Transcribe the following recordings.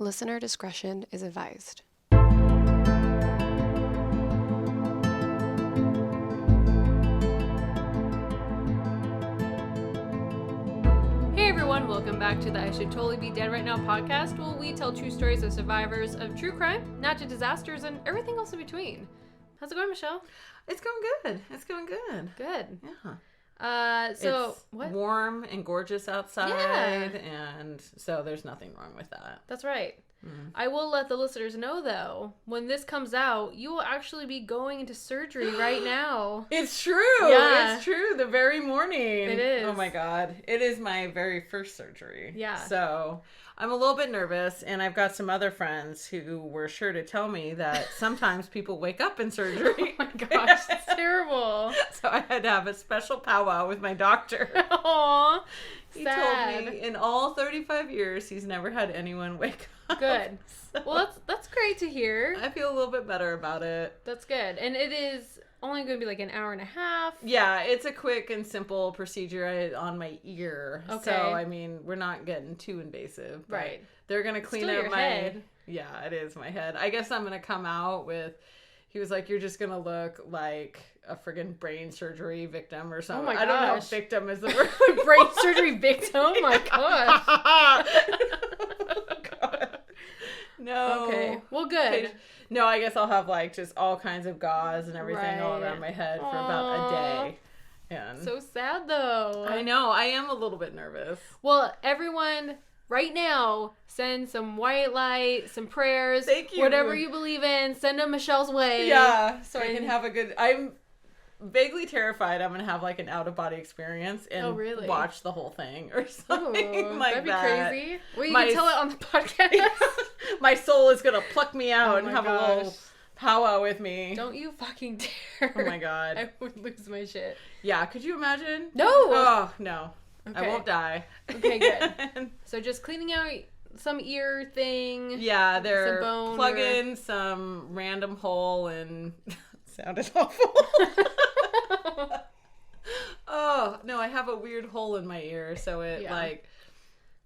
Listener discretion is advised. Hey everyone, welcome back to the I Should Totally Be Dead Right Now podcast, where we tell true stories of survivors of true crime, natural disasters, and everything else in between. How's it going, Michelle? It's going good. It's going good. Good. Yeah. So it's what? warm and gorgeous outside, Yeah. and so there's nothing wrong with that. That's right. Mm. I will let the listeners know, though, when this comes out, you will actually be going into surgery right now. It's true. Yeah. It's true. The very morning. It is. Oh my God. It is my very first surgery. Yeah. So I'm a little bit nervous, and I've got some other friends who were sure to tell me that sometimes people wake up in surgery. Oh my gosh, it's terrible. So I had to have a special powwow with my doctor. Aww. He Sad. told me in all 35 years he's never had anyone wake up. Good. So Well, that's great to hear. I feel a little bit better about it. That's good. And it is only going to be like an hour and a half. Yeah, it's a quick and simple procedure on my ear. Okay. So, I mean, we're not getting too invasive. But Right. They're going to clean Still up your my head. Yeah, it is my head. I guess I'm going to come out with he was like, you're just going to look like a friggin' brain surgery victim or something. my I don't know gosh. if victim is the word. Brain surgery victim? Oh my gosh. God. No. Okay. Well, good. Okay. No, I guess I'll have like just all kinds of gauze and everything all Right. around my head for about a day. And So sad, though. I know, I am a little bit nervous. Well, everyone, right now, send some white light, some prayers. Thank you. Whatever you believe in, send them Michelle's way. Yeah, so I can And- have a good. I'm vaguely terrified I'm gonna have like an out of body experience and Oh, really? watch the whole thing or Ooh, something like that'd be that. crazy. Well, you My- can tell it on the podcast. My soul is gonna pluck me out Oh and my have a little gosh. powwow with me. Don't you fucking dare. Oh my God. I would lose my shit. Yeah, could you imagine? No. Oh no, I Okay. won't die. Okay, good. So just cleaning out some ear thing. Yeah, they're bone plugging some random hole and sounded awful. Oh, no, I have a weird hole in my ear, so it Yeah. like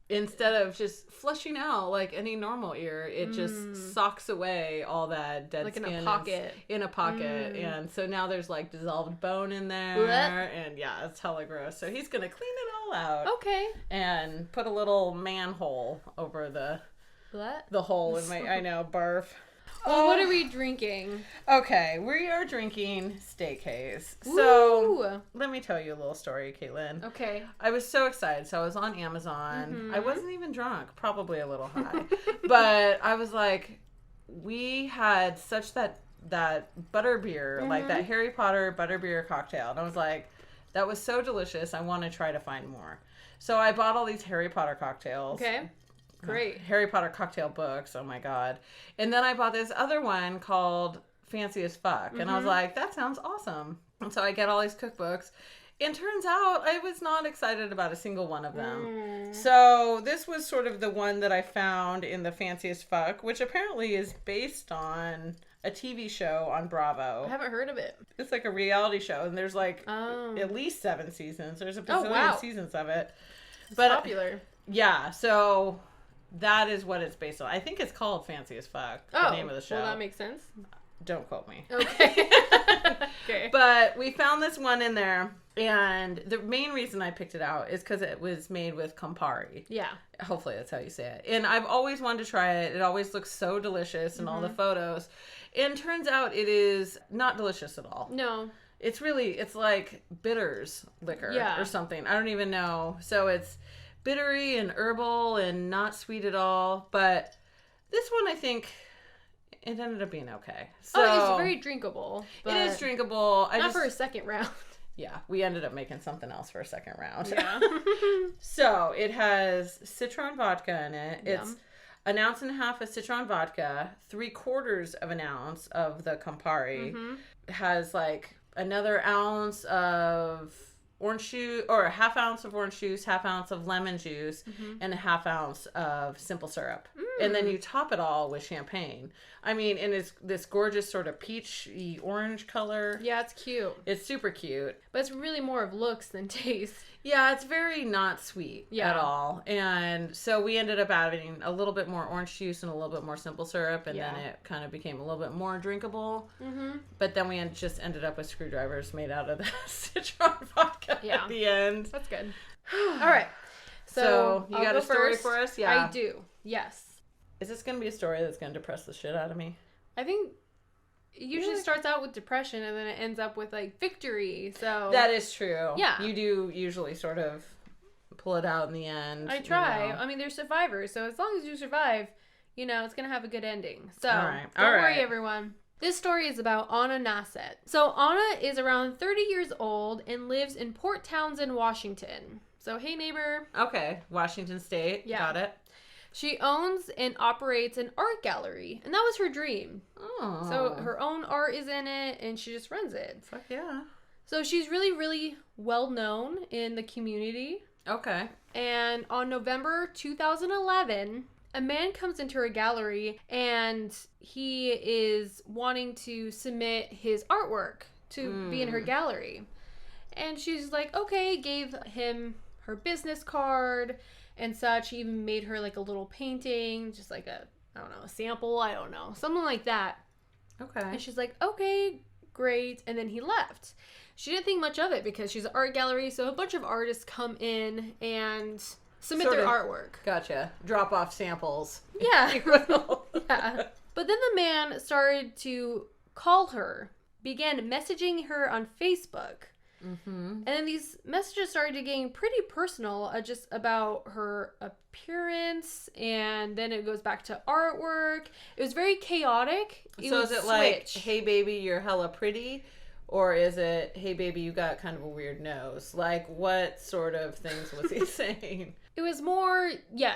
instead of just flushing out like any normal ear, it just socks away all that dead Like in skin a and pocket. in a pocket. And so now there's like dissolved bone in there Blech. and yeah, it's hella gross. So he's going to clean it all out Okay. and put a little manhole over the What? hole in my I know, barf. Well, what are we drinking? Okay, we are drinking Steak Haze. So Ooh. let me tell you a little story, Caitlin. Okay. I was so excited. So I was on Amazon. Mm-hmm. I wasn't even drunk, probably a little high. But I was like, we had such that butter beer, like Mm-hmm. that Harry Potter butter beer cocktail. And I was like, that was so delicious. I want to try to find more. So I bought all these Harry Potter cocktails. Okay. Great. Harry Potter cocktail books. Oh my God. And then I bought this other one called Fancy as Fuck. And I was like, that sounds awesome. And so I get all these cookbooks. And turns out I was not excited about a single one of them. So this was sort of the one that I found in the Fancy as Fuck, which apparently is based on a TV show on I Bravo. haven't heard of it. It's like a reality show. And there's like Oh. at least 7 seasons. There's a Oh, bazillion wow. seasons of it. It's But popular. yeah, so that is what it's based on. I think it's called Fancy as Fuck, the name of the show. Well, that makes sense. Don't quote me. Okay. Okay. But we found this one in there, and the main reason I picked it out is because it was made with Campari. Yeah. Hopefully that's how you say it. And I've always wanted to try it. It always looks so delicious in all the photos. And turns out it is not delicious at all. No. It's like bitters liquor Yeah. or something. I don't even know. So it's bittery and herbal and not sweet at all. But this one, I think, it ended up being okay. So Oh, it's very drinkable. But it is drinkable. Not for a second round. Yeah, we ended up making something else for a second round. Yeah. So it has citron vodka in it. It's Yum. an ounce and a half of citron vodka, 3/4 of an ounce of the Campari. It has like another ounce of orange juice, or a half ounce of orange juice, half ounce of lemon juice, and a half ounce of simple syrup. And then you top it all with champagne. I mean, and it's this gorgeous sort of peachy orange color. Yeah, it's cute. It's super cute. But it's really more of looks than taste. Yeah, it's very not sweet at all. And so we ended up adding a little bit more orange juice and a little bit more simple syrup. And then it kind of became a little bit more drinkable. Mm-hmm. But then we just ended up with screwdrivers made out of the citron vodka at the end. That's good. All right. So you got a story for us? Yeah. I do. Yes. Is this going to be a story that's going to depress the shit out of me? I think it usually starts out with depression and then it ends up with like victory. So that is true. Yeah. You do usually sort of pull it out in the end. I try. I mean, they're survivors. So as long as you survive, it's going to have a good ending. So don't worry, everyone. This story is about Anna Nasset. So Anna is around 30 years old and lives in Port Townsend, Washington. So hey, neighbor. Okay. Washington State. Yeah. Got it. She owns and operates an art gallery, and that was her dream. Oh. So her own art is in it, and she just runs it. Fuck yeah. So she's really, really well known in the community. Okay. And on November 2011, a man comes into her gallery, and he is wanting to submit his artwork to be in her gallery. And she's like, okay, gave him her business card and such. He even made her like a little painting, just like a sample, I don't know, something like that. Okay. And she's like, okay, great. And then he left. She didn't think much of it because she's an art gallery, so a bunch of artists come in and submit their artwork. Gotcha. Drop off samples. Yeah. Yeah. But then the man started to call her, began messaging her on Facebook. Mm-hmm. And then these messages started getting pretty personal, just about her appearance, and then it goes back to artwork. It was very chaotic. So is it like, hey baby, you're hella pretty? Or is it, hey baby, you got kind of a weird nose? Like, what sort of things was he saying? It was more,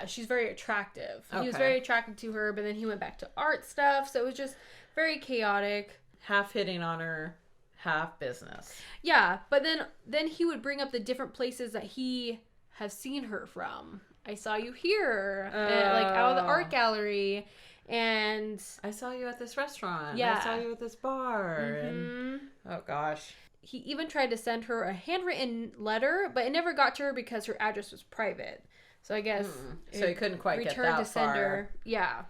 she's very attractive. Okay. He was very attracted to her, but then he went back to art stuff, so it was just very chaotic. Half hitting on her, half business. Yeah, but then he would bring up the different places that he has seen her from. I saw you here, like out of the art gallery, and I saw you at this restaurant. Yeah, I saw you at this bar. Mm-hmm. And oh gosh. He even tried to send her a handwritten letter, but it never got to her because her address was private. So I guess so he couldn't quite get that to sender. far. Yeah.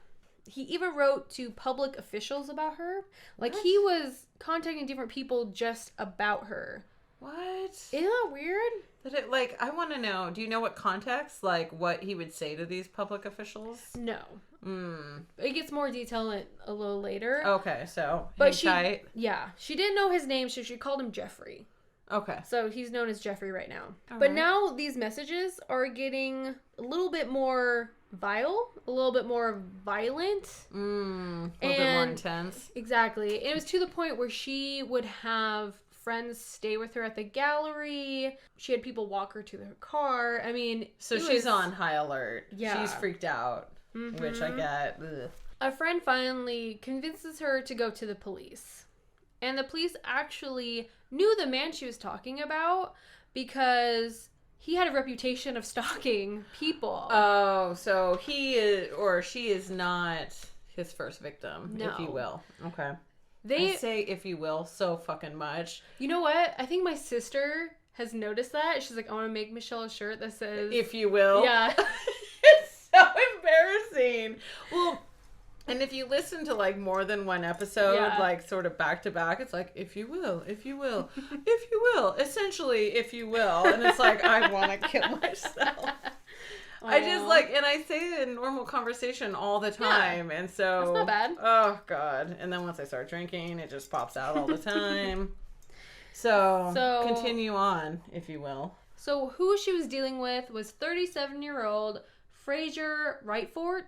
He even wrote to public officials about her. Like, he was contacting different people just about her. What? Isn't that weird? But it, like, I want to know, do you know what context, like, what he would say to these public officials? No. It gets more detail a little later. Okay, so but tight. Yeah. She didn't know his name, so she called him Jeffrey. Okay. So he's known as Jeffrey right now. But now these messages are getting a little bit more vile, a little bit more violent. A little bit more intense. Exactly. And it was to the point where she would have friends stay with her at the gallery. She had people walk her to her car. I mean, so she's on high alert. Yeah. She's freaked out, which I get. Ugh. A friend finally convinces her to go to the police. And the police actually knew the man she was talking about because he had a reputation of stalking people. Oh, so he is, or she is not his first victim, no. if you will. Okay. I say if you will so fucking much. You know what? I think my sister has noticed that. She's like, I want to make Michelle a shirt that says if you will. Yeah. It's so embarrassing. Well, and if you listen to like more than one episode, like sort of back to back, it's like, if you will, if you will, if you will, essentially, if you will. And it's like, I want to kill myself. I just like, and I say it in normal conversation all the time. Yeah. And so, that's not bad. Oh God. And then once I start drinking, it just pops out all the time. So continue on, if you will. So who she was dealing with was 37-year-old Fraser Wrightford,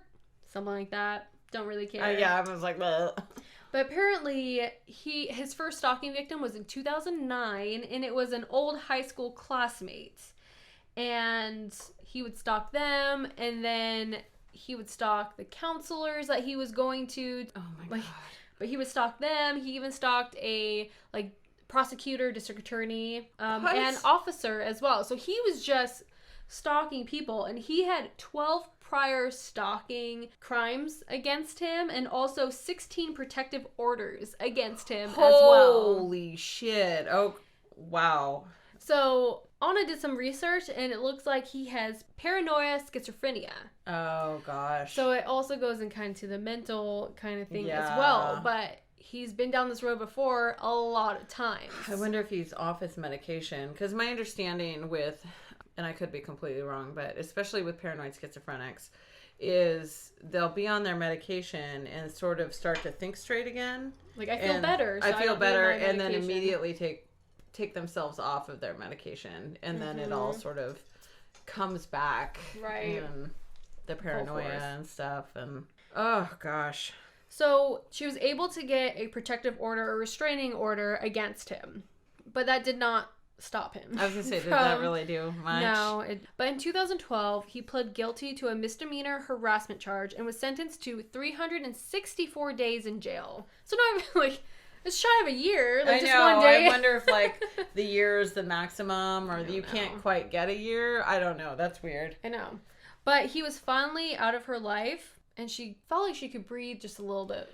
something like that. Don't really care. Yeah, I was like, bleh. But apparently, his first stalking victim was in 2009, and it was an old high school classmate. And he would stalk them, and then he would stalk the counselors that he was going to. Oh my God. But he would stalk them. He even stalked a prosecutor, district attorney, and officer as well. So he was just stalking people, and he had 12 prior stalking crimes against him and also 16 protective orders against him as well. Holy shit. Oh, wow. So Anna did some research and it looks like he has paranoia schizophrenia. Oh, gosh. So it also goes in kind of to the mental kind of thing as Yeah. well. But he's been down this road before a lot of times. I wonder if he's off his medication. Because my understanding with, and I could be completely wrong, but especially with paranoid schizophrenics, is they'll be on their medication and sort of start to think straight again. Like, I feel And better. So I feel don't need better, my and then medication. immediately take themselves off of their medication, and then it all sort of comes back. Right. And the paranoia force. and stuff, and oh gosh. So she was able to get a protective order or restraining order against him. But that did not stop him. I was gonna say, did that really do much? No. But in 2012, he pled guilty to a misdemeanor harassment charge and was sentenced to 364 days in jail. So not even like, it's shy of a year. Like, I just know. one day. I wonder if like the year is the maximum, or you know. can't quite get a year. I don't know. That's weird. I know. But he was finally out of her life, and she felt like she could breathe just a little bit.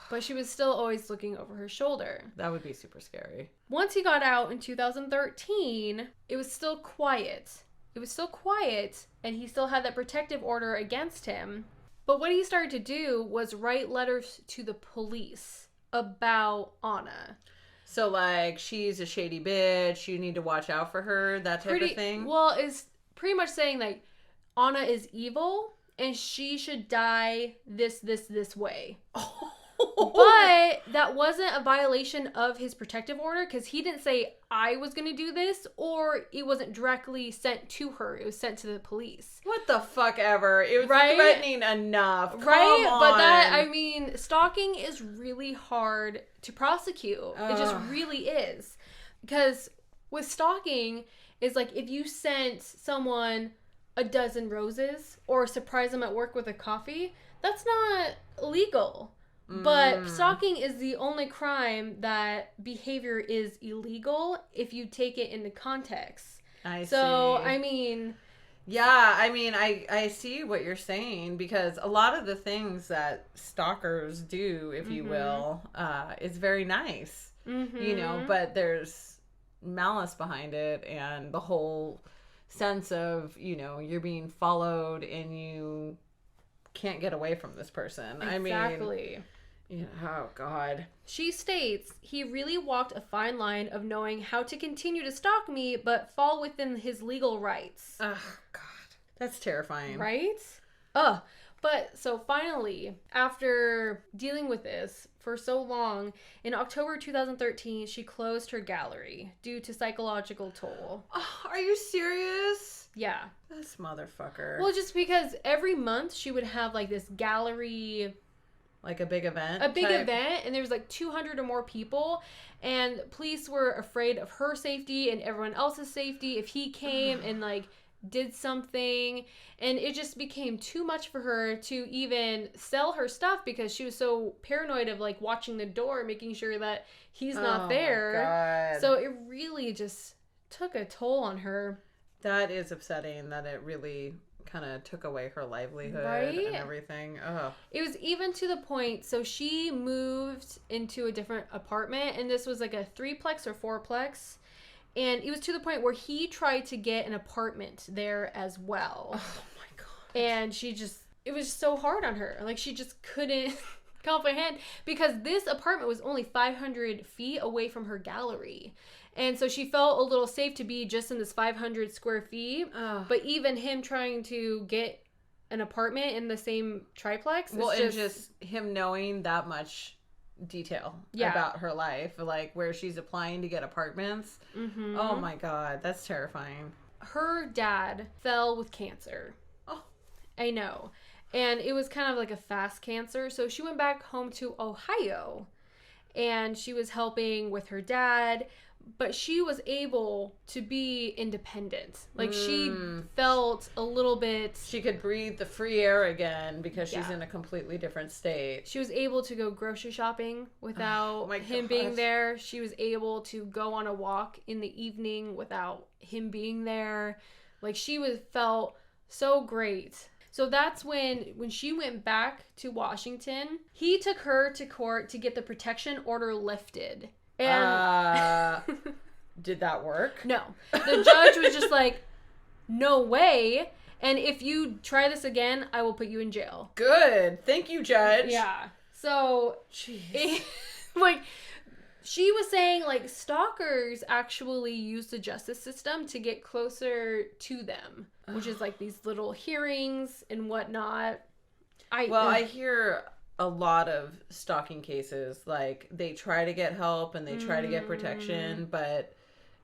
But she was still always looking over her shoulder. That would be super scary. Once he got out in 2013, it was still quiet. It was still quiet, and he still had that protective order against him. But what he started to do was write letters to the police about Anna. So like, she's a shady bitch. You need to watch out for her. That type of thing. Well, it's pretty much saying like Anna is evil and she should die this way. But that wasn't a violation of his protective order because he didn't say I was going to do this, or it wasn't directly sent to her. It was sent to the police. What the fuck ever. It was Right? threatening enough. Come Right? on. But that, I mean, stalking is really hard to prosecute. It just Ugh. really is. Because with stalking, is like if you sent someone a dozen roses or surprise them at work with a coffee, that's not illegal. But stalking is the only crime that behavior is illegal if you take it into context. I So, see. I mean, Yeah, I mean, I see what you're saying, because a lot of the things that stalkers do, if you will, is very nice, you know, but there's malice behind it, and the whole sense of, you know, you're being followed and you can't get away from this person. exactly. I mean, you know, oh God. She states, he really walked a fine line of knowing how to continue to stalk me, but fall within his legal rights. Oh God. That's terrifying. Right? But so finally, after dealing with this for so long, in October 2013, she closed her gallery due to psychological toll. Oh, are you serious? Yeah. This motherfucker. Well, just because every month she would have like this gallery, Like a big event? a big type? event, and there was like 200 or more people, and police were afraid of her safety and everyone else's safety if he came and like did something, and it just became too much for her to even sell her stuff because she was so paranoid of like watching the door, making sure that he's not there. My God. So it really just took a toll on her. That is upsetting that it really kind of took away her livelihood Right? and everything. Oh. It was even to the point, so she moved into a different apartment, and this was like a 3-plex or 4-plex, and it was to the point where he tried to get an apartment there as well. Oh my God. And it was so hard on her. Like, she just couldn't comprehend, because this apartment was only 500 feet away from her gallery. And so she felt a little safe to be just in this 500 square feet. Oh. But even him trying to get an apartment in the same triplex, Well, it's and just him knowing that much detail about her life, like where she's applying to get apartments. Mhm. Oh my God, that's terrifying. Her dad fell with cancer. Oh. I know. And it was kind of like a fast cancer. So she went back home to Ohio, and she was helping with her dad, but she was able to be independent. Like, she felt a little bit... She could breathe the free air again because she's Yeah. in a completely different state. She was able to go grocery shopping without my him gosh. being there. She was able to go on a walk in the evening without him being there. Like, felt so great. So that's when she went back to Washington, he took her to court to get the protection order lifted. And did that work? no. The judge was just like, no way. And if you try this again, I will put you in jail. Good. Thank you, Judge. Yeah. So, like, she was saying, like, stalkers actually use the justice system to get closer to them, which is, like, these little hearings and whatnot. I hear a lot of stalking cases. Like, they try to get help and they try to get protection, but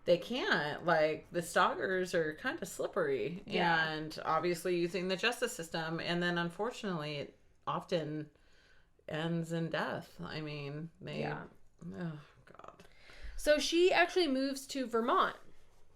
they can't. Like, the stalkers are kind of slippery and obviously using the justice system. And then, unfortunately, it often ends in death. I mean, oh, God. So she actually moves to Vermont.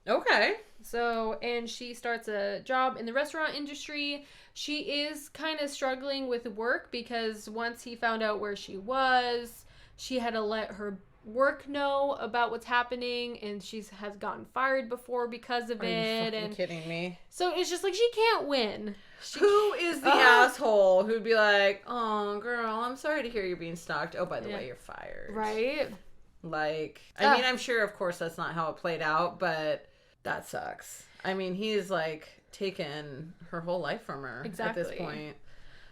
Okay. So, and she starts a job in the restaurant industry. She is kind of struggling with work because once he found out where she was, she had to let her work know about what's happening, and she has gotten fired before because of Are it. you fucking kidding me? So it's just like she can't win. Who is the asshole who'd be like, "Oh, girl, I'm sorry to hear you're being stalked. Oh, by the way, you're fired." Right? Like, I mean, I'm sure, of course, that's not how it played out, but that sucks. I mean, he's like taken her whole life from her at this point.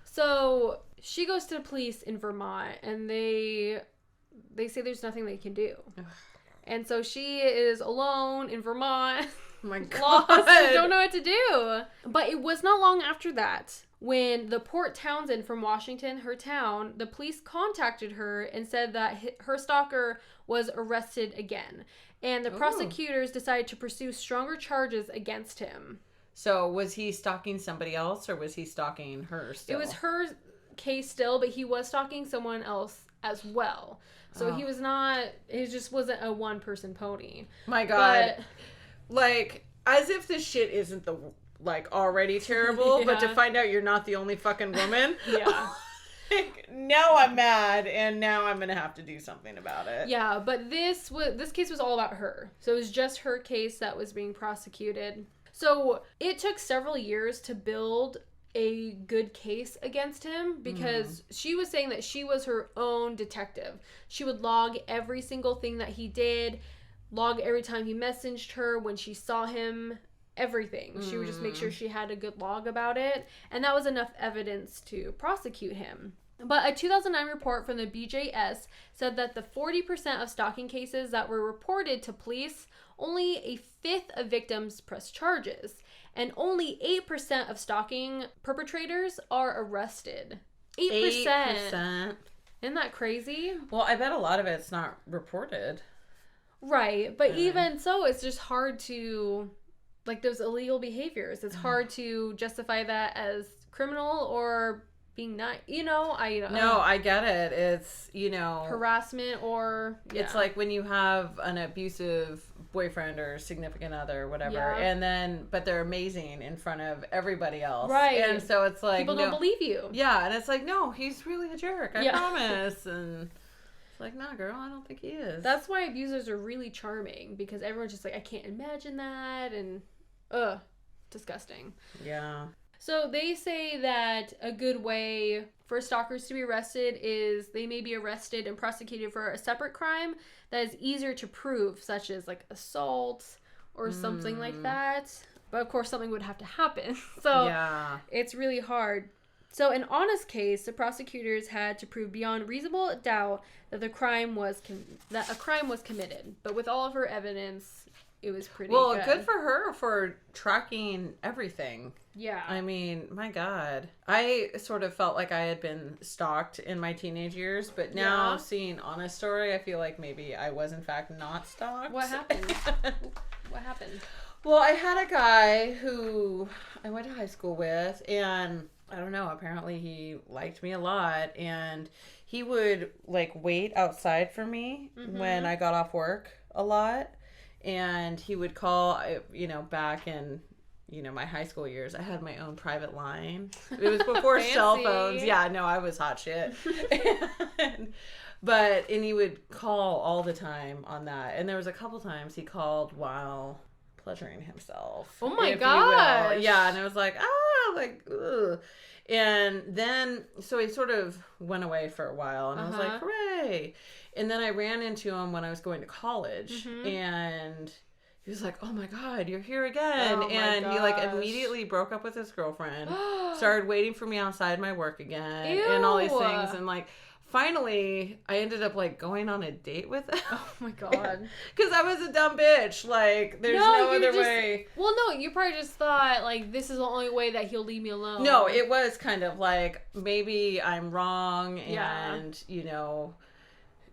So she goes to the police in Vermont, and they say there's nothing they can do. And so she is alone in Vermont. Oh my God. Lost and don't know what to do. But it was not long after that when the Port Townsend from Washington, her town, the police contacted her and said that her stalker was arrested again. And the prosecutors decided to pursue stronger charges against him. So was he stalking somebody else or was he stalking her still? It was her case still, but he was stalking someone else as well. So he was not, it just wasn't a one-person pony. My God. But, like, as if this shit isn't already terrible, but to find out you're not the only fucking woman. Yeah. Now I'm mad, and now I'm gonna have to do something about it. Yeah, but this case was all about her. So it was just her case that was being prosecuted. So it took several years to build a good case against him because she was saying that she was her own detective. She would log every single thing that he did, log every time he messaged her, when she saw him, everything. She would just make sure she had a good log about it, and that was enough evidence to prosecute him. But a 2009 report from the BJS said that the 40% of stalking cases that were reported to police, only a fifth of victims pressed charges, and only 8% of stalking perpetrators are arrested. 8%. Isn't that crazy? Well, I bet a lot of it's not reported. Right, but even so, it's just hard to, like, those illegal behaviors. It's hard to justify that as criminal or being not, I get it. It's, harassment or... Yeah. It's like when you have an abusive boyfriend or significant other or whatever, and then, but they're amazing in front of everybody else. Right. And so it's like... People don't believe you. Yeah, and it's like, no, he's really a jerk. I promise. And... like, nah, girl, I don't think he is. That's why abusers are really charming, because everyone's just like, I can't imagine that, and disgusting. Yeah. So they say that a good way for stalkers to be arrested is they may be arrested and prosecuted for a separate crime that is easier to prove, such as like assault or something like that. But of course, something would have to happen. So it's really hard. So in Anna's case, the prosecutors had to prove beyond reasonable doubt that a crime was committed. But with all of her evidence, it was pretty good for her for tracking everything. Yeah. I mean, my God. I sort of felt like I had been stalked in my teenage years, but now seeing Anna's story, I feel like maybe I was in fact not stalked. What happened? What happened? Well, I had a guy who I went to high school with, and... I don't know, apparently he liked me a lot, and he would, like, wait outside for me when I got off work a lot, and he would call, back in, my high school years, I had my own private line. It was before cell phones. Yeah, no, I was hot shit. And he would call all the time on that, and there was a couple times he called while pleasuring himself. Oh my gosh. Yeah, and I was like, like, ugh. And then, so he sort of went away for a while, and I was like, hooray. And then I ran into him when I was going to college, and he was like, oh my God, you're here again. Oh my and he like gosh. immediately broke up with his girlfriend, started waiting for me outside my work again, Ew. and all these things. And like, finally, I ended up like going on a date with him. Oh my God. Because I was a dumb bitch. Like, there's no other way. Well, no, you probably just thought, like, this is the only way that he'll leave me alone. No, it was kind of like, maybe I'm wrong, Yeah. and, you know,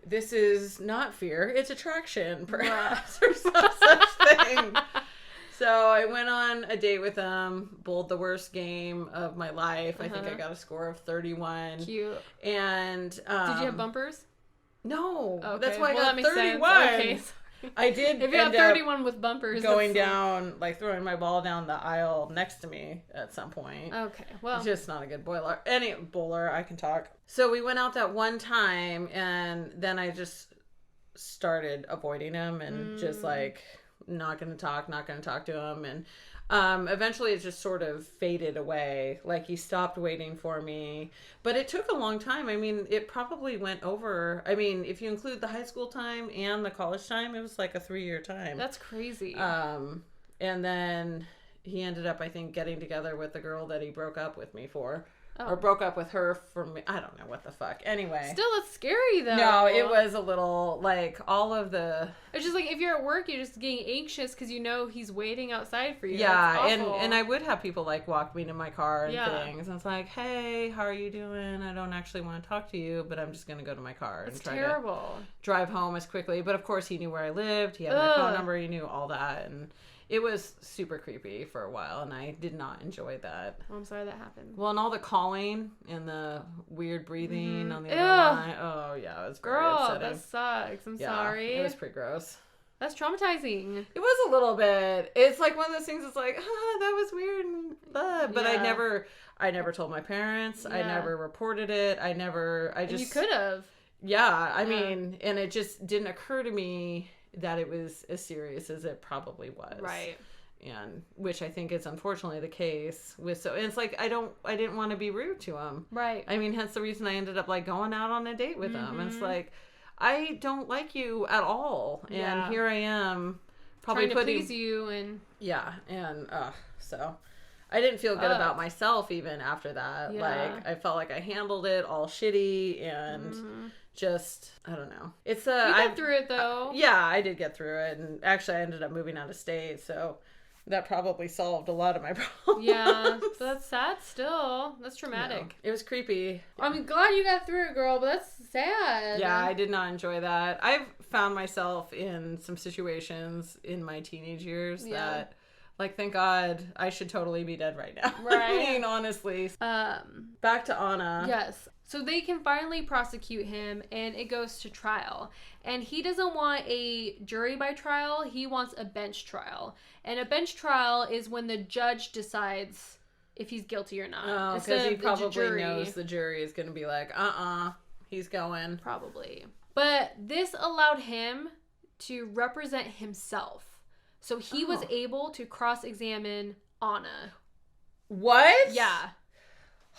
this is not fear, it's attraction, perhaps, or some such thing. So I went on a date with him, bowled the worst game of my life. I think I got a score of 31. Cute. And Did you have bumpers? No. Okay. That's why I Well, got that makes 31. sense. Okay. I did If you have end up 31 with bumpers, going that's down, like throwing my ball down the aisle next to me at some point. Okay, well. Just not a good bowler. I can talk. So we went out that one time, and then I just started avoiding him and just like not gonna talk to him, and eventually it just sort of faded away. Like, he stopped waiting for me, but it took a long time. I mean, it probably went over, I mean, if you include the high school time and the college time, it was like a 3-year time. That's crazy. And then he ended up, I think, getting together with the girl that he broke up with me for. Or broke up with her for me. I don't know what the fuck. Anyway. Still, it's scary, though. No, it was a little, like, all of the... It's just like, if you're at work, you're just getting anxious because you know he's waiting outside for you. Yeah, That's awful. and I would have people, like, walk me to my car and Yeah. things. And it's like, hey, how are you doing? I don't actually want to talk to you, but I'm just going to go to my car and try terrible. to drive home as quickly. But, of course, he knew where I lived. He had my phone number. He knew all that. And it was super creepy for a while, and I did not enjoy that. Well, I'm sorry that happened. Well, and all the calling and the weird breathing on the other line. Oh, yeah, it was very Girl, upsetting. that sucks. I'm Yeah, sorry. It was pretty gross. That's traumatizing. It was a little bit. It's like one of those things. It's like, that was weird, and but Yeah. I never told my parents. I Yeah. never reported it. I just. And you could have. Yeah, I mean, and it just didn't occur to me that it was as serious as it probably was. Right. And which I think is unfortunately the case with, so, and it's like, I didn't want to be rude to him. Right. I mean, hence the reason I ended up like going out on a date with him. And it's like, I don't like you at all. And Yeah. here I am probably trying to please you and yeah. And, so I didn't feel good about myself even after that. Yeah. Like, I felt like I handled it all shitty and just, I don't know. It's you got through it though. yeah, I did get through it. And actually I ended up moving out of state. So that probably solved a lot of my problems. Yeah, but that's sad still. That's traumatic. No, it was creepy. I'm glad you got through it, girl, but that's sad. Yeah, I did not enjoy that. I've found myself in some situations in my teenage years that, like, thank God, I should totally be dead right now. Right. I mean, honestly. Back to Anna. Yes. So they can finally prosecute him, and it goes to trial. And he doesn't want a jury by trial. He wants a bench trial. And a bench trial is when the judge decides if he's guilty or not. Oh, because he probably knows the jury is going to be like, he's going. Probably. But this allowed him to represent himself. So he was able to cross-examine Anna. What? Yeah.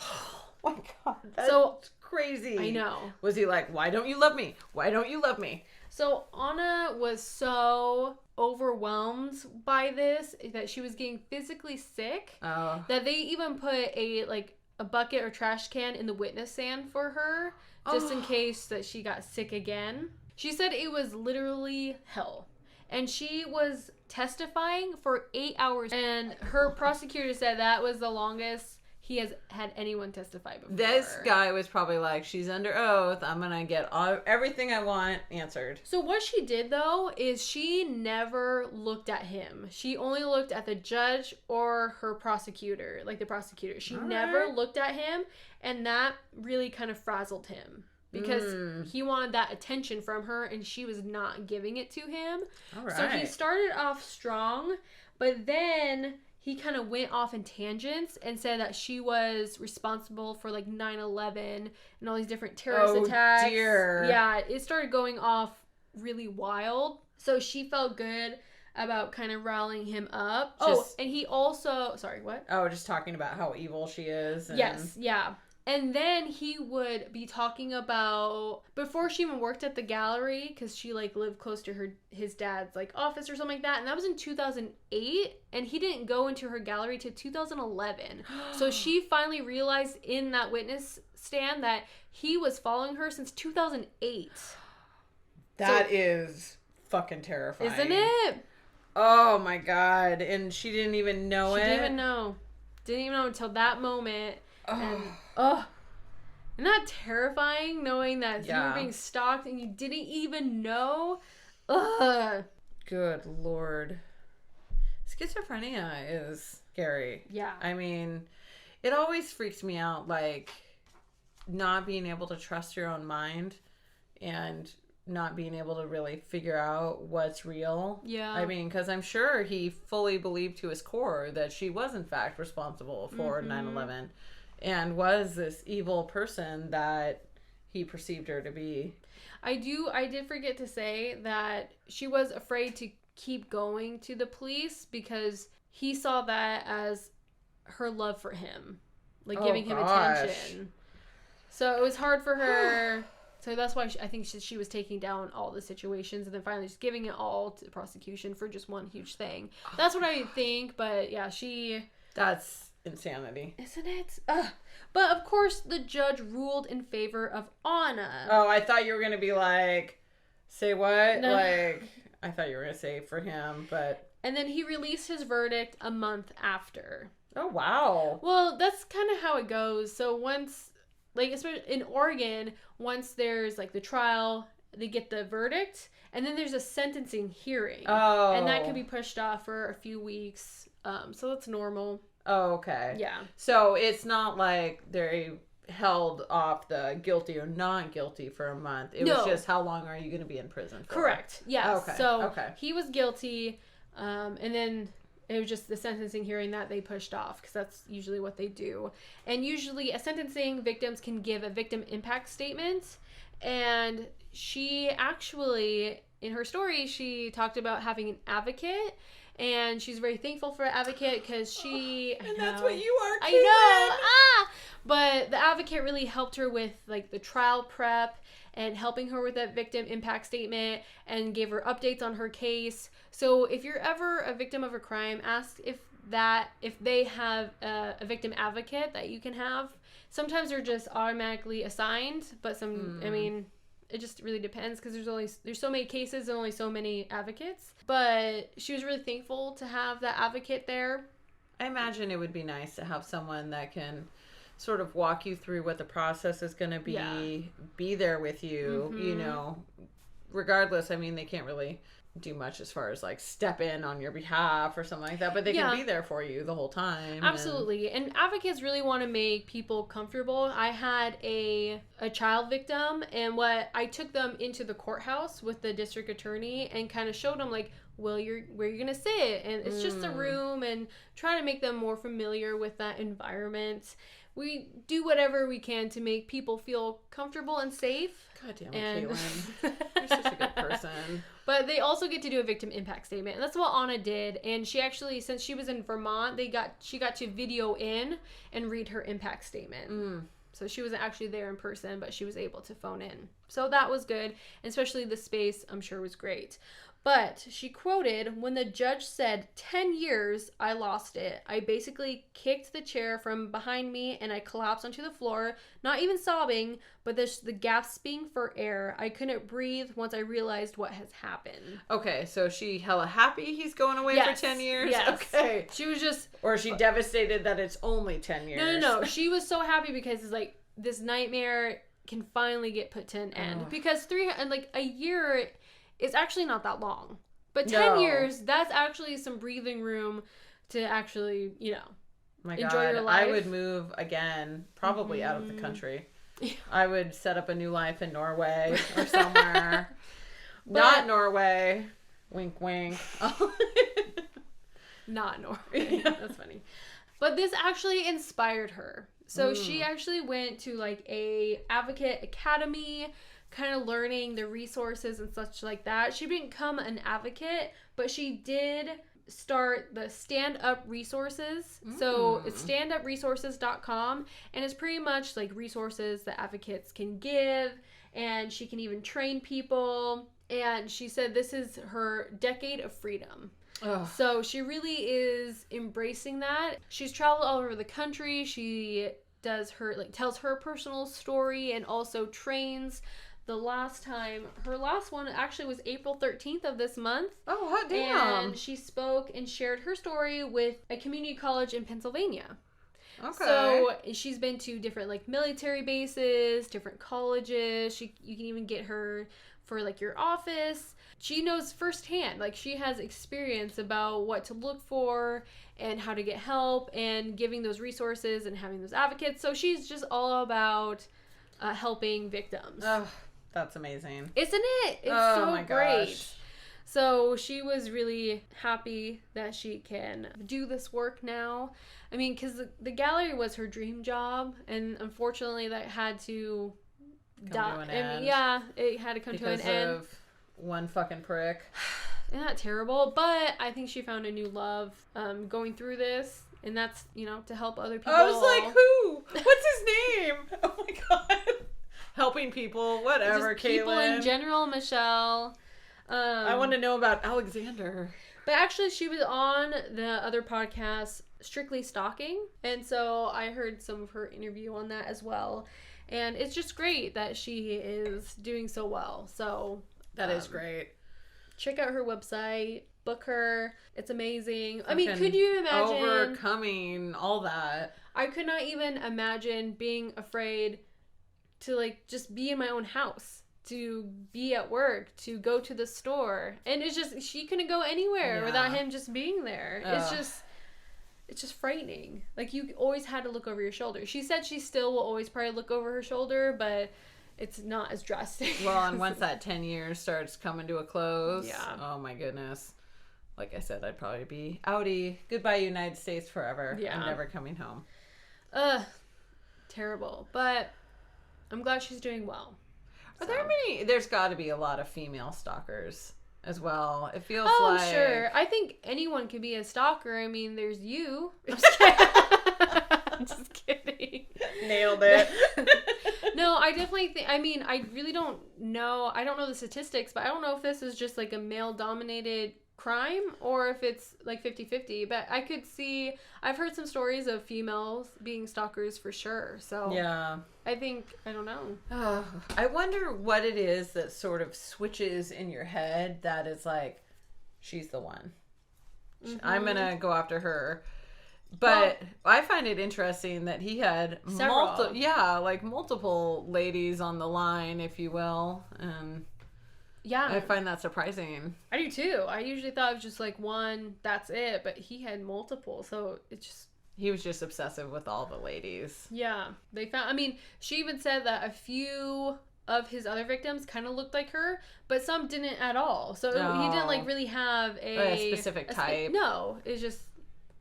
Oh my God. That's So crazy. I know. Was he like, why don't you love me? Why don't you love me? So Anna was so overwhelmed by this that she was getting physically sick Oh. that they even put a bucket or trash can in the witness stand for her just in case that she got sick again. She said it was literally hell. And she was testifying for 8 hours, and her prosecutor said that was the longest he has had anyone testify before. This guy was probably like, she's under oath. I'm going to get everything I want answered. So what she did, though, is she never looked at him. She only looked at the judge or her prosecutor, like the prosecutor. She never looked at him, and that really kind of frazzled him. Because he wanted that attention from her, and she was not giving it to him. All right. So he started off strong, but then he kind of went off in tangents and said that she was responsible for like 9/11 and all these different terrorist attacks. Dear. Yeah, it started going off really wild. So she felt good about kind of rallying him up. And he also... Sorry, what? Oh, just talking about how evil she is. And... Yes, yeah. And then he would be talking about, before she even worked at the gallery, because she, like, lived close to his dad's, like, office or something like that, and that was in 2008, and he didn't go into her gallery till 2011. So she finally realized in that witness stand that he was following her since 2008. That is fucking terrifying. Isn't it? Oh, my God. And she didn't even know it? She didn't even know. Didn't even know until that moment. And, isn't that terrifying, knowing that you were being stalked and you didn't even know? Ugh. Good Lord. Schizophrenia is scary. Yeah. I mean, it always freaks me out, like, not being able to trust your own mind and not being able to really figure out what's real. Yeah. I mean, because I'm sure he fully believed to his core that she was, in fact, responsible for 9/11. And was this evil person that he perceived her to be. I did forget to say that she was afraid to keep going to the police because he saw that as her love for him. Like, giving him attention. So it was hard for her. So that's why I think she was taking down all the situations and then finally just giving it all to the prosecution for just one huge thing. That's what I think, but yeah, That's insanity. Isn't it? Ugh. But of course, the judge ruled in favor of Anna. Oh, I thought you were going to be like, say what? No. Like, I thought you were going to say for him, but... And then he released his verdict a month after. Oh, wow. Well, that's kind of how it goes. So once, like, especially in Oregon, once there's, like, the trial, they get the verdict, and then there's a sentencing hearing. Oh. And that can be pushed off for a few weeks. So that's normal. Oh, okay. Yeah. So it's not like they held off the guilty or not guilty for a month. It was just how long are you going to be in prison for? Correct. Yes. Okay. So he was guilty, and then it was just the sentencing hearing that they pushed off because that's usually what they do. And usually at sentencing, victims can give a victim impact statement. And she actually, in her story, she talked about having an advocate. And she's very thankful for an advocate because she... And that's what you are, I Caitlin. know! But the advocate really helped her with, like, the trial prep and helping her with that victim impact statement and gave her updates on her case. So if you're ever a victim of a crime, ask if they have a victim advocate that you can have. Sometimes they're just automatically assigned, but I mean... It just really depends because there's so many cases and only so many advocates. But she was really thankful to have that advocate there. I imagine it would be nice to have someone that can sort of walk you through what the process is going to be there with you, you know, regardless. I mean, they can't really do much as far as like step in on your behalf or something like that, but they can be there for you the whole time. Absolutely. And advocates really want to make people comfortable. I had a child victim, and I took them into the courthouse with the district attorney and kind of showed them like where you're gonna sit, and it's just a room, and try to make them more familiar with that environment. We do whatever we can to make people feel comfortable and safe. God damn it, Caitlin. You're such a good person. But they also get to do a victim impact statement. And that's what Anna did. And she actually, since she was in Vermont, she got to video in and read her impact statement. So she wasn't actually there in person, but she was able to phone in. So that was good. And especially the space, I'm sure, was great. But she quoted, "When the judge said 10 years, I lost it. I basically kicked the chair from behind me and I collapsed onto the floor, not even sobbing, but the gasping for air. I couldn't breathe once I realized what has happened." Okay, so she hella happy he's going away for 10 years? Yes. Okay. She was just... Or is she devastated that it's only 10 years? No. She was so happy because it's like this nightmare can finally get put to an end. Because a year... It's actually not that long. But 10 years, that's actually some breathing room to actually, enjoy your life. I would move again, probably out of the country. I would set up a new life in Norway or somewhere. Not Norway. Wink, wink. Not Norway. That's funny. But this actually inspired her. So she actually went to like a advocate academy kind of learning the resources and such like that. She didn't become an advocate, but she did start the Stand Up Resources. So it's standupresources.com, and it's pretty much like resources that advocates can give, and she can even train people. And she said this is her decade of freedom. Ugh. So she really is embracing that. She's traveled all over the country. She does tells her personal story and also trains. Her last one actually was April 13th of this month. Oh, hot damn. And she spoke and shared her story with a community college in Pennsylvania. Okay. So she's been to different like military bases, different colleges. You can even get her for like your office. She knows firsthand, like she has experience about what to look for and how to get help and giving those resources and having those advocates. So she's just all about helping victims. Oh, that's amazing. Isn't it? It's so great. So she was really happy that she can do this work now. I mean, because the gallery was her dream job, and unfortunately that had to Come to an end. I mean, yeah, it had to come to an end. Because of one fucking prick. Isn't that terrible? But I think she found a new love going through this, and that's, to help other people. I was like, who? What's his name? Oh my god. Helping people, whatever, just people Caitlin. in general, Michelle. I want to know about Alexander. But actually, she was on the other podcast, Strictly Stalking, and so I heard some of her interview on that as well. And it's just great that she is doing so well. So That is great. Check out her website, book her. It's amazing. I mean, could you imagine overcoming all that? I could not even imagine being afraid to like just be in my own house, to be at work, to go to the store. And it's just, she couldn't go anywhere without him just being there. It's just frightening. Like, you always had to look over your shoulder. She said she still will always probably look over her shoulder, but it's not as drastic. Well, and once that 10 years starts coming to a close, yeah. Oh my goodness. Like I said, I'd probably be outie. Goodbye, United States forever. Yeah. I'm never coming home. Terrible. But I'm glad she's doing well. Are there many? There's got to be a lot of female stalkers as well. It feels like... like... sure. I think anyone could be a stalker. I mean, there's you. I'm just kidding. I'm just kidding. Nailed it. No, I definitely think... I mean, I really don't know. I don't know the statistics, but I don't know if this is just like a male-dominated crime or if it's like 50-50. But I could see... I've heard some stories of females being stalkers for sure. So yeah. I think... I don't know. Oh, I wonder what it is that sort of switches in your head that is like, she's the one. Mm-hmm. I'm going to go after her. But I find it interesting that he had multiple ladies on the line, if you will. And yeah, I find that surprising. I do too. I usually thought it was just like one, that's it. But he had multiple. So it just... He was just obsessive with all the ladies. Yeah. They found... I mean, she even said that a few of his other victims kind of looked like her, but some didn't at all. So he didn't like really have a specific type. No. It's just...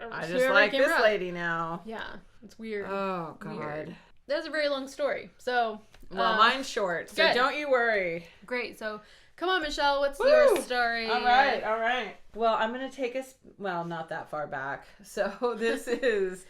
I just like this lady now. Yeah, it's weird. Oh, God. Weird. That's a very long story. So, well, mine's short, so don't you worry. Great. So, come on, Michelle. What's your story? All right. Well, I'm going to take us, not that far back. So, this is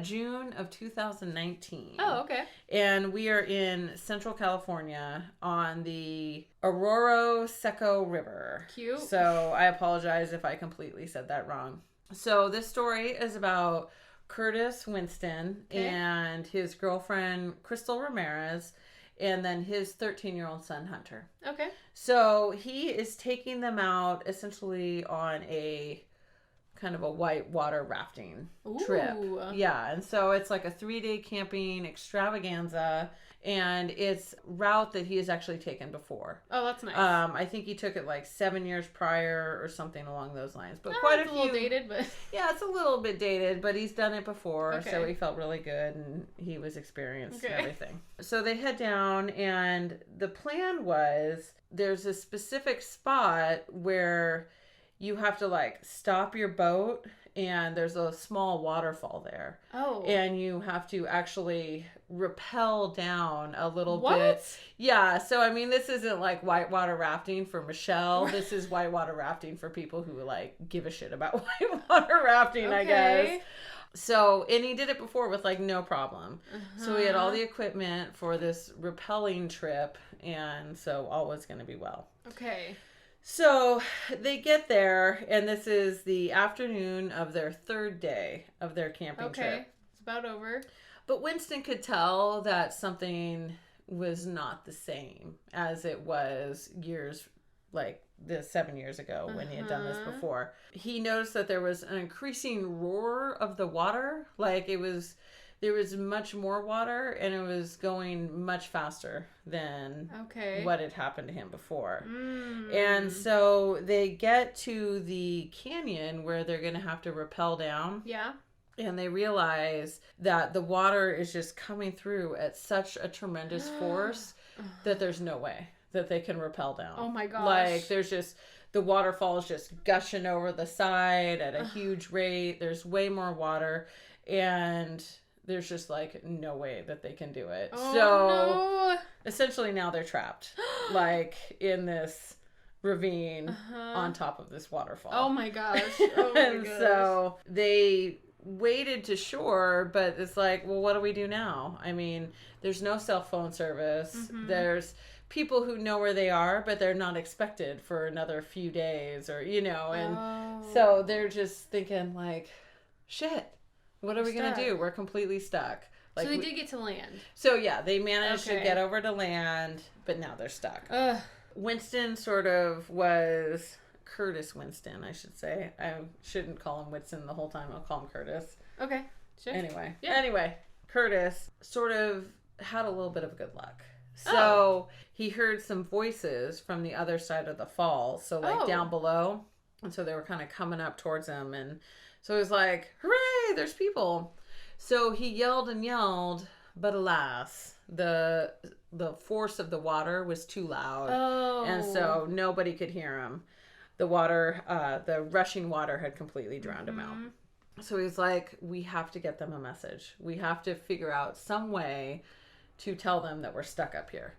June of 2019. Oh, okay. And we are in Central California on the Arroyo Seco River. Cute. So, I apologize if I completely said that wrong. So this story is about Curtis Winston and his girlfriend, Crystal Ramirez, and then his 13-year-old son, Hunter. Okay. So he is taking them out essentially on a kind of a whitewater rafting trip. Yeah, and so it's like a 3-day camping extravaganza, and it's route that he has actually taken before. Oh, that's nice. I think he took it like 7 years prior or something along those lines. But quite a few. It's a little dated, but yeah, it's a little bit dated, but he's done it before, so he felt really good and he was experienced and everything. So they head down, and the plan was there's a specific spot where you have to like stop your boat, and there's a small waterfall there. Oh. And you have to actually rappel down a little What? bit. Yeah, so I mean, this isn't like whitewater rafting for Michelle. This is whitewater rafting for people who like give a shit about whitewater rafting, I guess. So, and he did it before with like no problem. So he had all the equipment for this rappelling trip, and so all was going to be well. Okay. So they get there, and this is the afternoon of their third day of their camping trip. It's about over. But Winston could tell that something was not the same as it was years, like 7 years ago when he had done this before. He noticed that there was an increasing roar of the water. Like there was much more water, and it was going much faster than what had happened to him before. And so they get to the canyon where they're going to have to rappel down. Yeah. And they realize that the water is just coming through at such a tremendous force that there's no way that they can rappel down. Oh my gosh. Like there's just, the waterfall is just gushing over the side at a huge rate. There's way more water, and there's just like no way that they can do it. Essentially now they're trapped like in this ravine on top of this waterfall. Oh my gosh. Oh my and gosh. So they waded to shore, but it's like, well, what do we do now? I mean, there's no cell phone service. There's people who know where they are, but they're not expected for another few days, or and so they're just thinking like, shit, what are we gonna do? We're completely stuck. Like, so they did get to land. So yeah, they managed to get over to land, but now they're stuck. Winston sort of was Curtis Winston, I should say. I shouldn't call him Winston the whole time. I'll call him Curtis. Okay. Sure. Anyway, Curtis sort of had a little bit of good luck. So he heard some voices from the other side of the fall, so like down below. And so they were kind of coming up towards him, and so he was like, hooray, there's people. So he yelled and yelled, but alas, the force of the water was too loud. And so nobody could hear him. The water, the rushing water had completely drowned him out. So he's like, we have to get them a message. We have to figure out some way to tell them that we're stuck up here.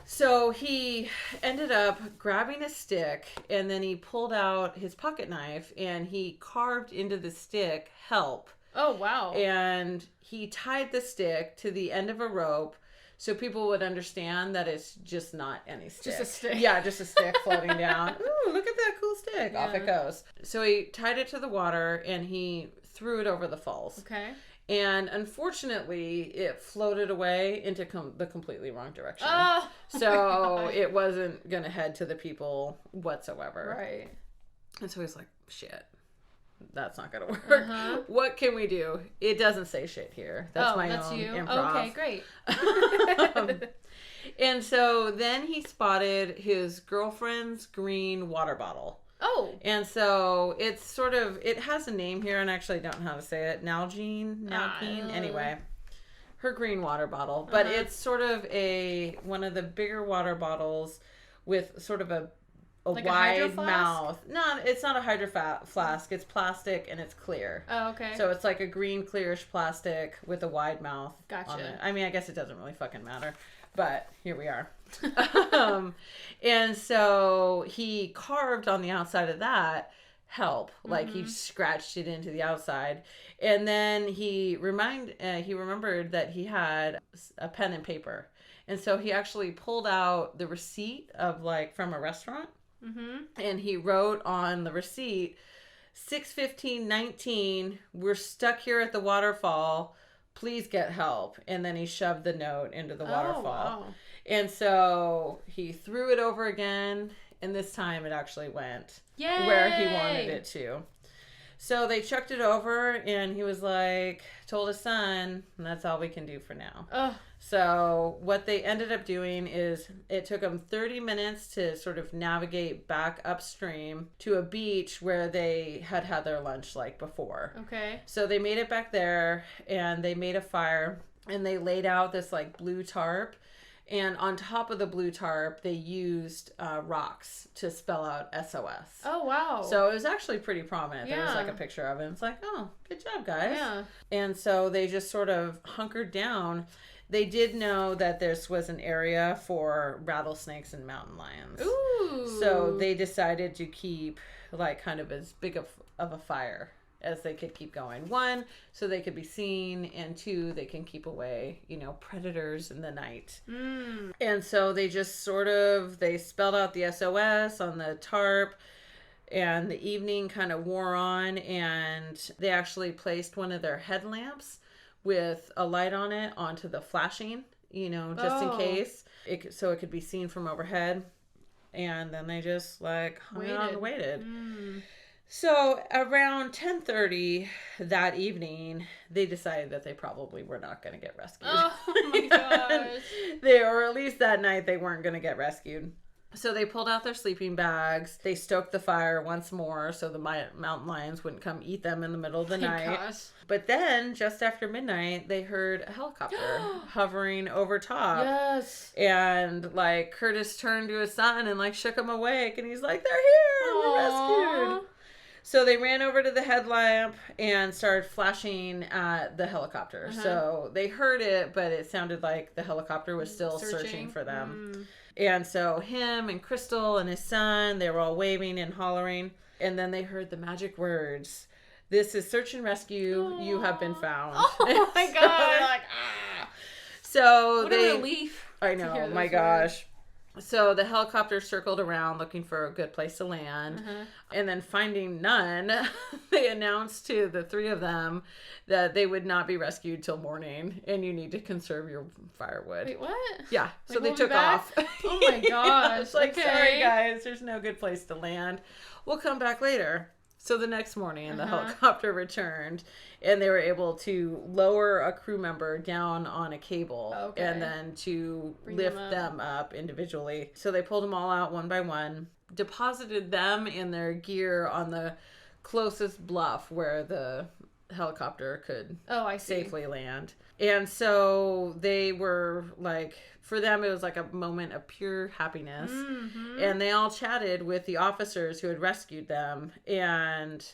So he ended up grabbing a stick, and then he pulled out his pocket knife, and he carved into the stick, help. Oh, wow. And he tied the stick to the end of a rope so people would understand that it's just not any stick. Just a stick. Yeah, just a stick floating down. Ooh, look at that cool stick. Yeah. Off it goes. So he tied it to the water, and he threw it over the falls. Okay. And unfortunately, it floated away into the completely wrong direction. So it wasn't going to head to the people whatsoever. Right. And so he's like, shit, that's not going to work. What can we do? It doesn't say shit here. That's my own improv. Okay, great. And so then he spotted his girlfriend's green water bottle. Oh. And so it's sort of, it has a name here, and I actually don't know how to say it. Nalgene. Anyway, her green water bottle. But it's sort of one of the bigger water bottles with sort of a like wide mouth. No, it's not a hydro flask. It's plastic, and it's clear. Oh, okay. So it's like a green, clearish plastic with a wide mouth on it. Gotcha. I mean, I guess it doesn't really fucking matter. But here we are. And so he carved on the outside of that, help. Like he scratched it into the outside. And then he remembered that he had a pen and paper. And so he actually pulled out the receipt of like from a restaurant. And he wrote on the receipt, 6/15/19, we're stuck here at the waterfall. Please get help. And then he shoved the note into the waterfall. Wow. And so he threw it over again, and this time it actually went where he wanted it to. So they chucked it over, and he was like, told his son, and that's all we can do for now. So what they ended up doing is it took them 30 minutes to sort of navigate back upstream to a beach where they had had their lunch like before. Okay. So they made it back there, and they made a fire, and they laid out this like blue tarp, And on top of the blue tarp, they used rocks to spell out SOS. Oh, wow. So it was actually pretty prominent. Yeah. There was like a picture of it. It's like, oh, good job, guys. Yeah. And so they just sort of hunkered down. They did know that this was an area for rattlesnakes and mountain lions. Ooh. So they decided to keep like kind of as big of a fire as they could keep going. One, so they could be seen, and two, they can keep away, predators in the night. And so they just they spelled out the SOS on the tarp, and the evening kind of wore on, and they actually placed one of their headlamps with a light on it onto the flashing, just in case, so it could be seen from overhead. And then they just hung out and waited. So around 10:30 that evening, they decided that they probably were not going to get rescued. Oh my gosh. Or at least that night they weren't going to get rescued. So they pulled out their sleeping bags. They stoked the fire once more so the mountain lions wouldn't come eat them in the middle of the night. Gosh. But then, just after midnight, they heard a helicopter hovering over top. Yes. And Curtis turned to his son and shook him awake, and he's like, "They're here! We're rescued!" So they ran over to the headlamp and started flashing at the helicopter. So they heard it, but it sounded like the helicopter was still searching for them. And so him and Crystal and his son, they were all waving and hollering. And then they heard the magic words, "This is search and rescue. Aww. You have been found." Oh my God. So they're like, ah. So what a relief. I know, my gosh. So the helicopter circled around looking for a good place to land. And then finding none, they announced to the three of them that they would not be rescued till morning, and you need to conserve your firewood. Wait, what? Yeah. So they we'll took off. Oh my gosh. It's like, sorry guys, there's no good place to land. We'll come back later. So the next morning, the helicopter returned, and they were able to lower a crew member down on a cable and then to lift them up individually. So they pulled them all out one by one, deposited them and their gear on the closest bluff where the helicopter could safely land. And so they were for them, it was a moment of pure happiness. And they all chatted with the officers who had rescued them. And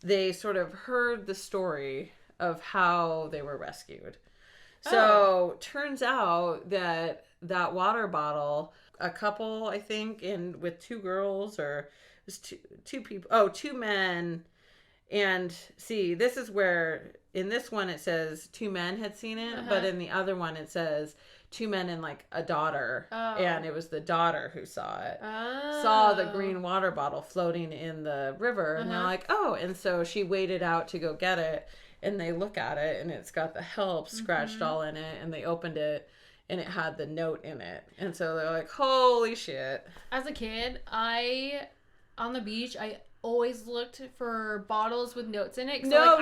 they sort of heard the story of how they were rescued. So turns out that water bottle, a couple, I think, and with two girls, or it was two people, two men. And see, this is where, in this one it says two men had seen it, but in the other one it says two men and a daughter. And it was the daughter who saw it. Saw the green water bottle floating in the river. And they're like, oh. And so she waded out to go get it. And they look at it, and it's got the help scratched all in it. And they opened it, and it had the note in it. And so they're like, holy shit. As a kid, on the beach, I always looked for bottles with notes in it. No,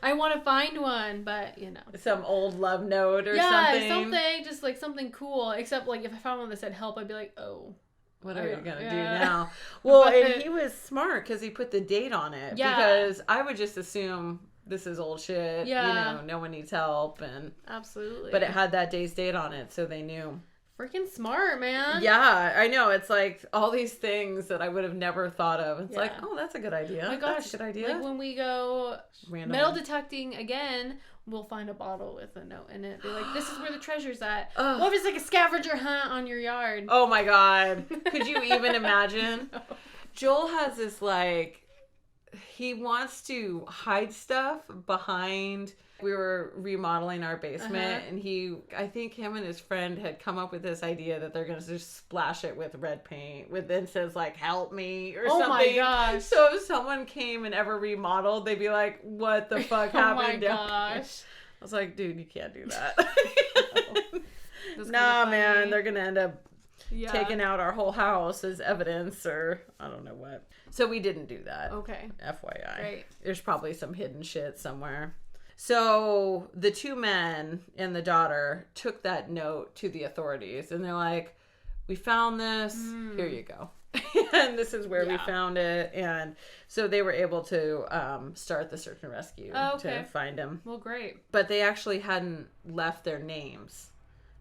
I want to find one, but some old love note or something. Yeah, something just something cool. Except if I found one that said help, I'd be like, oh, what are we gonna do now? Well, and he was smart because he put the date on it. Yeah. Because I would just assume this is old shit. Yeah. No one needs help, and absolutely. But it had that day's date on it, so they knew. Freaking smart, man. Yeah, I know. It's all these things that I would have never thought of. It's oh, that's a good idea. Oh my gosh, that's a good idea. When we go metal detecting again, we'll find a bottle with a note in it. Be like, this is where the treasure's at. What if it's a scavenger hunt on your yard? Oh my God. Could you even imagine? No. Joel has this he wants to hide stuff behind. We were remodeling our basement, and I think him and his friend had come up with this idea that they're going to just splash it with red paint, then says help me or something. Oh my gosh. So if someone came and ever remodeled, they'd be like, what the fuck happened? Oh my gosh. I was like, dude, you can't do that. Nah, man, they're going to end up taking out our whole house as evidence, or I don't know what. So we didn't do that. Okay. FYI. Great. There's probably some hidden shit somewhere. So the two men and the daughter took that note to the authorities, and they're like, we found this. Here you go. And this is where we found it. And so they were able to start the search and rescue to find him. Well, great. But they actually hadn't left their names.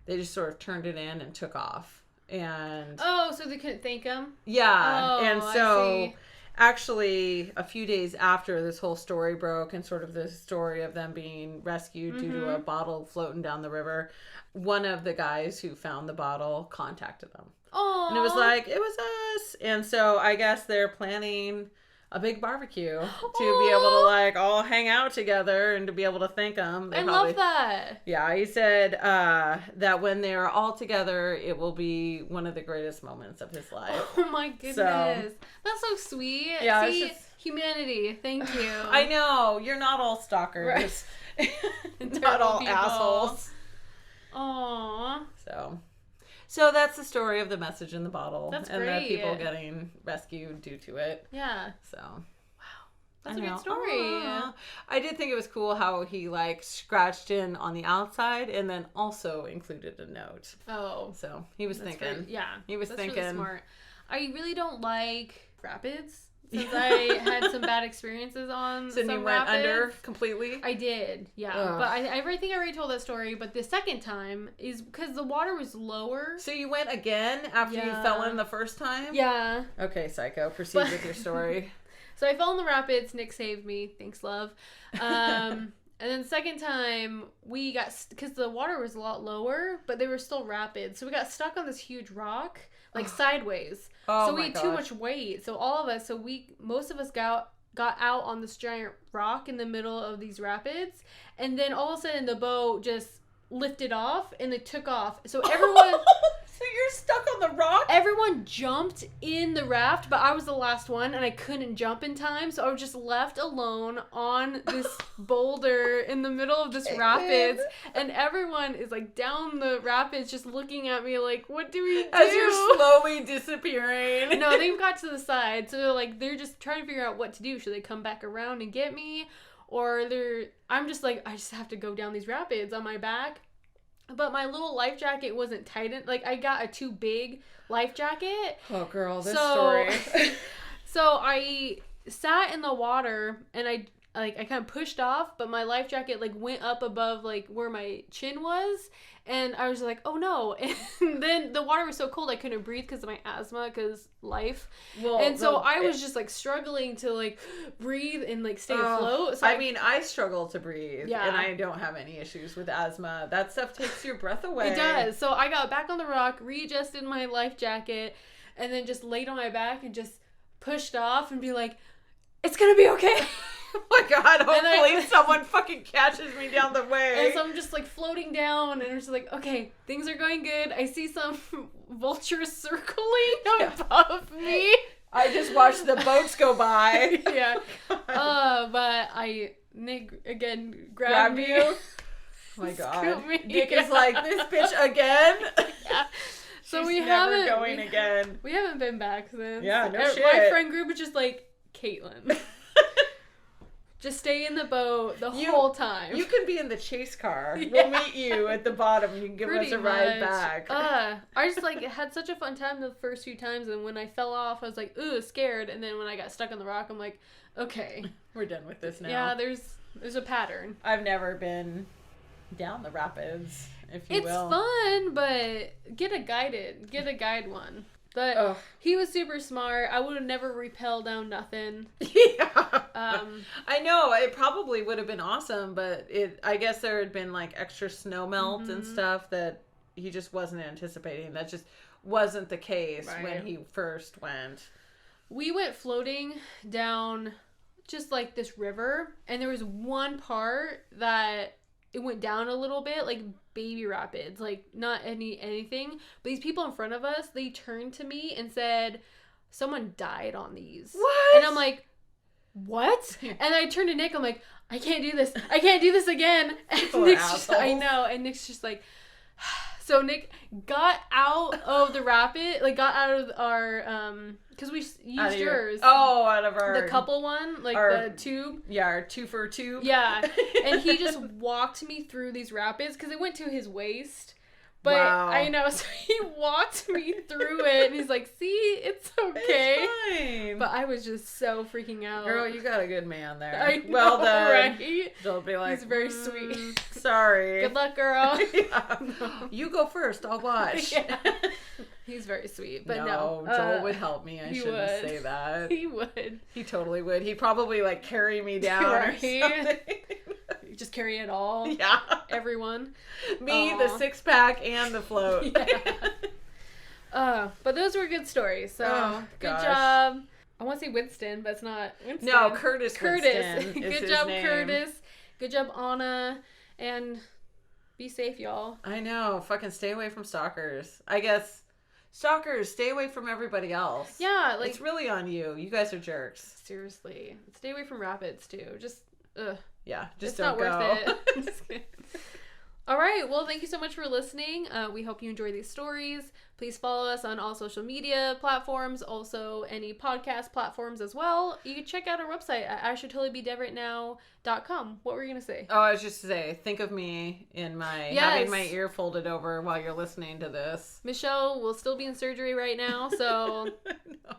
they just sort of turned it in and took off. And Oh, so they couldn't thank him? yeah, Oh, and I so see. actually a few days after this whole story broke and sort of the story of them being rescued due to a bottle floating down the river, one of the guys who found the bottle contacted them. Oh. And it was like, it was us. And so I guess they're planning a big barbecue to be able to like all hang out together and to be able to thank them. I love that. Yeah, he said that when they're all together, it will be one of the greatest moments of his life. Oh my goodness. That's so sweet. Yeah, See, it's just... humanity. Thank you. I know. You're not all stalkers. Right. Not all people. assholes. Aww. So that's the story of the message in the bottle. That's and great. the people getting rescued due to it. Yeah. So... That's a good story. I did think it was cool how he like scratched in on the outside and then also included a note. Oh. So he was thinking. He was That's thinking. really smart. I really don't like rapids since I had some bad experiences on So some you went rapids. under completely? I did, yeah. Ugh. But I think I already told that story. But the second time is because the water was lower. So you went again after you fell in the first time? Yeah. Okay, Psycho. Proceed with your story. So I fell in the rapids. Nick saved me. Thanks, love. And then the second time, we got... Because the water was a lot lower, but they were still rapids. So we got stuck on this huge rock, like sideways. Oh so we my had too gosh. much weight. So all of us... Most of us got out on this giant rock in the middle of these rapids. And then all of a sudden, the boat just lifted off, and they took off. So everyone... So you're stuck on the rock? Everyone jumped in the raft, but I was the last one, and I couldn't jump in time, so I was just left alone on this boulder in the middle of this rapids, and everyone is like down the rapids just looking at me like, what do we do? As you're slowly disappearing. No, they got to the side, so they're just trying to figure out what to do. Should they come back around and get me? Or I'm just like, I just have to go down these rapids on my back. But my little life jacket wasn't tightened. Like, I got a too big life jacket. Oh, girl, this story. So I sat in the water, and I kind of pushed off, but my life jacket, like, went up above, like, where my chin was. And I was like, oh, no. And then the water was so cold, I couldn't breathe because of my asthma, because life. Well, and so I was just, like, struggling to, like, breathe and, like, stay afloat. So I mean, I struggle to breathe, Yeah. and I don't have any issues with asthma. That stuff takes your breath away. It does. So I got back on the rock, readjusted my life jacket, and then just laid on my back and just pushed off and be like, it's gonna be okay. Oh my god, hopefully someone fucking catches me down the way. And so I'm just like floating down, and I'm just like, okay, things are going good. I see some vultures circling above me. I just watched the boats go by. Yeah. But Nick again grabbed me. You? Oh my god. Scoop me. Nick is like, this bitch again? Yeah. So She's we never haven't going again. We haven't been back since. Yeah, no My shit. friend group is just like, Caitlin. Just stay in the boat the whole time. You can be in the chase car. Yeah. We'll meet you at the bottom. You can give us a ride back. I just like had such a fun time the first few times, and when I fell off, I was like, ooh, scared. And then when I got stuck on the rock, I'm like, okay, We're done with this now. yeah, there's a pattern. I've never been down the rapids, if you It's will. fun, but get a guide one. But he was super smart. I would have never repelled down nothing. Yeah. I know. It probably would have been awesome, but I guess there had been like extra snow melt and stuff that he just wasn't anticipating. That just wasn't the case when he first went. We went floating down just like this river, and there was one part that it went down a little bit, like baby rapids, like not anything. But these people in front of us, they turned to me and said, someone died on these. What? And I'm like, what? And I turned to Nick, I'm like, I can't do this. I can't do this again. And People are Nick's just, I assholes. know. And Nick's just like, so Nick got out of the rapid, like got out of our, because we used yours. Out of our... The couple one, like the tube. Yeah, our 2 for 2. Yeah. And he just walked me through these rapids because it went to his waist. But Wow. I know, so he walked me through it, and he's like, see, it's okay. It's fine. But I was just so freaking out. Girl, you got a good man there. I Well know, done. right? Don't be like, He's very sweet. Sorry. Good luck, girl. Yeah. You go first. I'll watch. Yeah. He's very sweet, but no. Joel would help me. I he shouldn't would. say that. He would. He totally would. He'd probably like carry me down Right. or something. Just carry it all. Yeah. Everyone. Me, Aw. the 6-pack, and the float. Yeah. But those were good stories. So good gosh. job. I want to say Winston, but it's not Winston. No, Curtis Winston is Good his job, name. Curtis. Good job, Anna. And be safe, y'all. I know. Fucking stay away from stalkers. I guess stalkers, stay away from everybody else. Yeah, like It's really on you. You guys are jerks. seriously. Stay away from rapids too. Just Yeah, just it's don't not go. worth it. Just kidding. All right. Well, thank you so much for listening. We hope you enjoy these stories. Please follow us on all social media platforms, also any podcast platforms as well. You can check out our website at IshouldTotallyBeDead.now.com. What were you going to say? Oh, I was just to say, think of me in my having my ear folded over while you're listening to this. Michelle will still be in surgery right now, so No.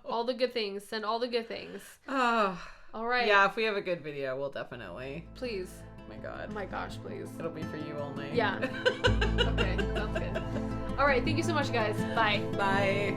all the good things. Send all the good things. Oh, All right. yeah. If we have a good video, we'll definitely. Please. Oh my God. Oh my gosh, please. It'll be for you only. Yeah. Okay, sounds good. All right. Thank you so much, guys. Bye. Bye.